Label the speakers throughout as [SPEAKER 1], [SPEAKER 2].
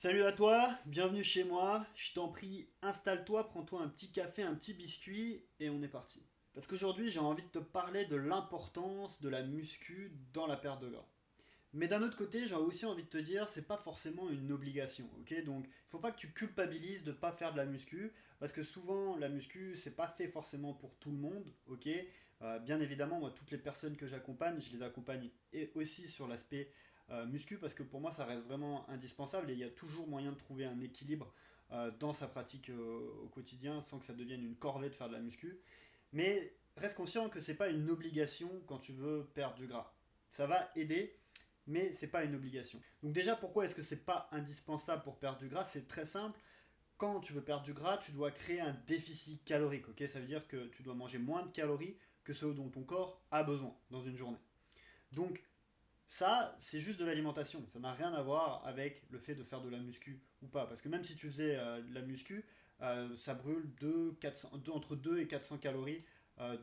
[SPEAKER 1] Salut à toi, bienvenue chez moi. Je t'en prie, installe-toi, prends-toi un petit café, un petit biscuit et on est parti. Parce qu'aujourd'hui, j'ai envie de te parler de l'importance de la muscu dans la perte de gras. Mais d'un autre côté, j'ai aussi envie de te dire, c'est pas forcément une obligation, ok? Donc, il faut pas que tu culpabilises de pas faire de la muscu, parce que souvent, la muscu, c'est pas fait forcément pour tout le monde, ok? Bien évidemment, moi, toutes les personnes que j'accompagne, je les accompagne et aussi sur l'aspect muscu, parce que pour moi, ça reste vraiment indispensable et il y a toujours moyen de trouver un équilibre dans sa pratique au quotidien sans que ça devienne une corvée de faire de la muscu. Mais reste conscient que c'est pas une obligation quand tu veux perdre du gras. Ça va aider, mais c'est pas une obligation. Donc déjà, pourquoi est-ce que c'est pas indispensable pour perdre du gras? C'est très simple. Quand tu veux perdre du gras, tu dois créer un déficit calorique. Ok, ça veut dire que tu dois manger moins de calories que ce dont ton corps a besoin dans une journée. Donc ça, c'est juste de l'alimentation. Ça n'a rien à voir avec le fait de faire de la muscu ou pas. Parce que même si tu faisais de la muscu, ça brûle entre 2 et 400 calories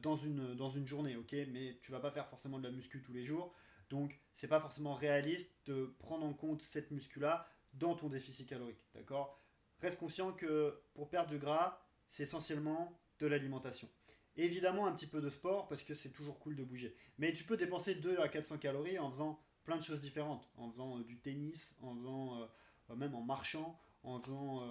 [SPEAKER 1] dans une journée, ok? Mais tu vas pas faire forcément de la muscu tous les jours. Donc, c'est pas forcément réaliste de prendre en compte cette muscu-là dans ton déficit calorique, d'accord? Reste conscient que pour perdre du gras, c'est essentiellement de l'alimentation. Évidemment, un petit peu de sport parce que c'est toujours cool de bouger. Mais tu peux dépenser 2 à 400 calories en faisant plein de choses différentes. En faisant du tennis, en faisant même en marchant, en faisant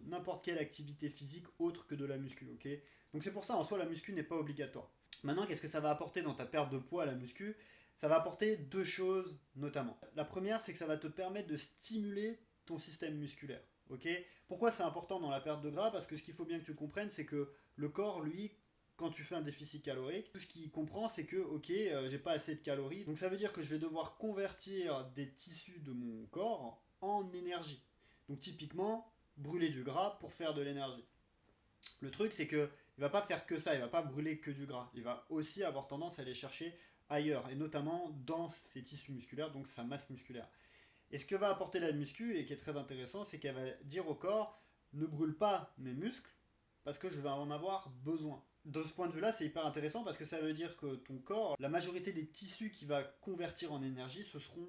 [SPEAKER 1] n'importe quelle activité physique autre que de la muscu. Ok, donc c'est pour ça en soi la muscu n'est pas obligatoire. Maintenant, qu'est-ce que ça va apporter dans ta perte de poids la muscu? Ça va apporter deux choses notamment. La première, c'est que ça va te permettre de stimuler ton système musculaire. Ok, pourquoi c'est important dans la perte de gras? Parce que ce qu'il faut bien que tu comprennes, c'est que le corps, lui, quand tu fais un déficit calorique, tout ce qu'il comprend, c'est que, ok, j'ai pas assez de calories, donc ça veut dire que je vais devoir convertir des tissus de mon corps en énergie. Donc typiquement, brûler du gras pour faire de l'énergie. Le truc, c'est que il va pas faire que ça, il va pas brûler que du gras. Il va aussi avoir tendance à aller chercher ailleurs, et notamment dans ses tissus musculaires, donc sa masse musculaire. Et ce que va apporter la muscu, et qui est très intéressant, c'est qu'elle va dire au corps, ne brûle pas mes muscles, parce que je vais en avoir besoin. De ce point de vue-là, c'est hyper intéressant parce que ça veut dire que ton corps, la majorité des tissus qu'il va convertir en énergie, ce seront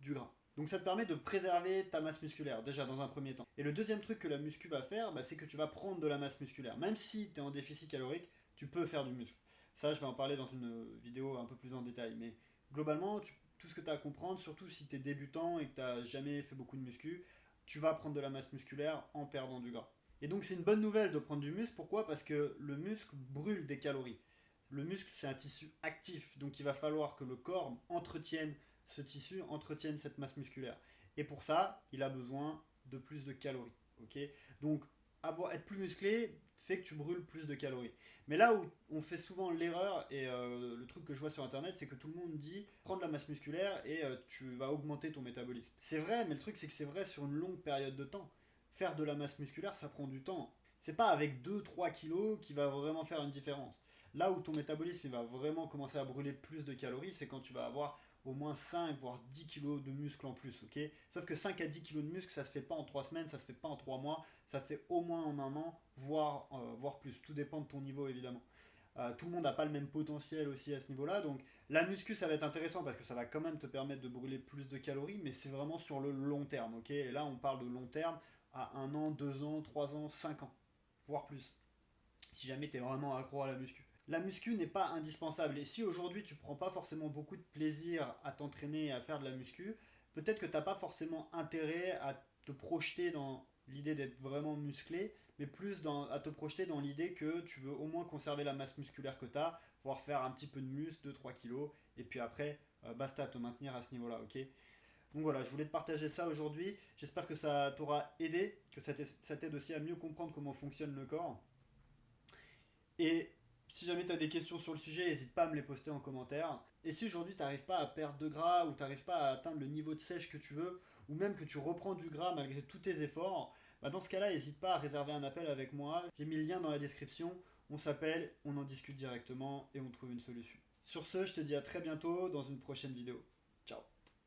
[SPEAKER 1] du gras. Donc ça te permet de préserver ta masse musculaire, déjà dans un premier temps. Et le deuxième truc que la muscu va faire, c'est que tu vas prendre de la masse musculaire. Même si tu es en déficit calorique, tu peux faire du muscle. Ça, je vais en parler dans une vidéo un peu plus en détail. Mais globalement, tout ce que tu as à comprendre, surtout si tu es débutant et que tu n'as jamais fait beaucoup de muscu, tu vas prendre de la masse musculaire en perdant du gras. Et donc c'est une bonne nouvelle de prendre du muscle, pourquoi? Parce que le muscle brûle des calories. Le muscle, c'est un tissu actif, donc il va falloir que le corps entretienne ce tissu, entretienne cette masse musculaire. Et pour ça, il a besoin de plus de calories. Ok, donc être plus musclé fait que tu brûles plus de calories. Mais là où on fait souvent l'erreur, et le truc que je vois sur internet, c'est que tout le monde dit prends de la masse musculaire et tu vas augmenter ton métabolisme. C'est vrai, mais le truc c'est que c'est vrai sur une longue période de temps. Faire de la masse musculaire, ça prend du temps. C'est pas avec 2-3 kilos qui va vraiment faire une différence. Là où ton métabolisme il va vraiment commencer à brûler plus de calories, c'est quand tu vas avoir au moins 5 voire 10 kilos de muscle en plus, ok? Sauf que 5 à 10 kilos de muscle, ça se fait pas en 3 semaines, ça se fait pas en 3 mois, ça fait au moins en un an, voire plus. Tout dépend de ton niveau évidemment. Tout le monde n'a pas le même potentiel aussi à ce niveau-là, donc la muscu ça va être intéressant parce que ça va quand même te permettre de brûler plus de calories, mais c'est vraiment sur le long terme, ok? Et là on parle de long terme à 1 an, 2 ans, 3 ans, 5 ans, voire plus, si jamais tu es vraiment accro à la muscu. La muscu n'est pas indispensable. Et si aujourd'hui tu prends pas forcément beaucoup de plaisir à t'entraîner et à faire de la muscu, peut-être que tu n'as pas forcément intérêt à te projeter dans l'idée d'être vraiment musclé, mais plus à te projeter dans l'idée que tu veux au moins conserver la masse musculaire que tu as, voire faire un petit peu de muscle, 2-3 kilos, et puis après, basta, te maintenir à ce niveau-là, ok? Donc voilà, je voulais te partager ça aujourd'hui. J'espère que ça t'aura aidé, que ça t'aide aussi à mieux comprendre comment fonctionne le corps. Et si jamais tu as des questions sur le sujet, n'hésite pas à me les poster en commentaire. Et si aujourd'hui tu n'arrives pas à perdre de gras, ou tu n'arrives pas à atteindre le niveau de sèche que tu veux, ou même que tu reprends du gras malgré tous tes efforts, dans ce cas-là, n'hésite pas à réserver un appel avec moi. J'ai mis le lien dans la description. On s'appelle, on en discute directement et on trouve une solution. Sur ce, je te dis à très bientôt dans une prochaine vidéo. Ciao.